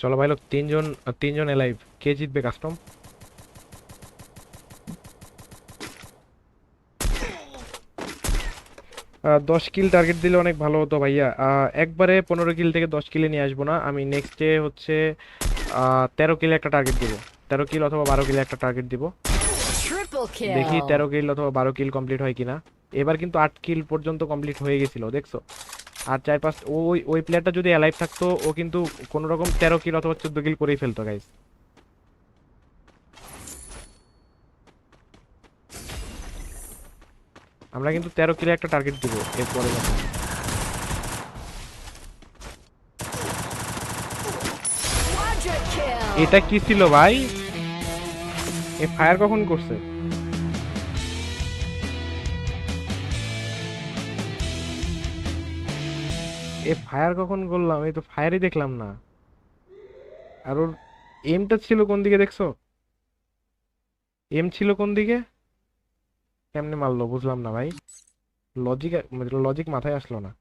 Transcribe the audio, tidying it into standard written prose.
চলো ভাই লোক, তিনজন তিনজন এলাইভ। কে জিতবে কাস্টম? 10 কিল টার্গেট দিলে অনেক ভালো হতো ভাইয়া। একবারে 15 কিল থেকে 10 কিলে নিয়ে আসবো না আমি, নেক্সটে হচ্ছে 13 কিলে একটা টার্গেট দিব। 13 কিল অথবা 12 কিলে একটা টার্গেট দিব। Triple দেখি kill. 13 কিল অথবা 12 কিল কমপ্লিট হয় কিনা। এবার কিন্তু 8 কিল পর্যন্ত কমপ্লিট হয়ে গেছিল, দেখছো? আর 4-5 ওই ওই প্লেয়ারটা যদি অ্যালাইভ থাকতো, ও কিন্তু কোনো রকম 13 কিল অথবা 14 কিল করেই ফেলতো গাইস। আমরা কিন্তু 13 কিলে একটা টার্গেট দিব এরপরে। Quadra এটা kill. কি ছিল ভাই? এ ফায়ার কখন করছে? এ ফায়ার কখন করলাম? এই তো ফায়ারই দেখলাম না। আর ওর এমটা ছিল কোন দিকে দেখছো? এম ছিল কোন দিকে? কেমনে মারলো বুঝলাম না ভাই। লজিক লজিক মাথায় আসলো না।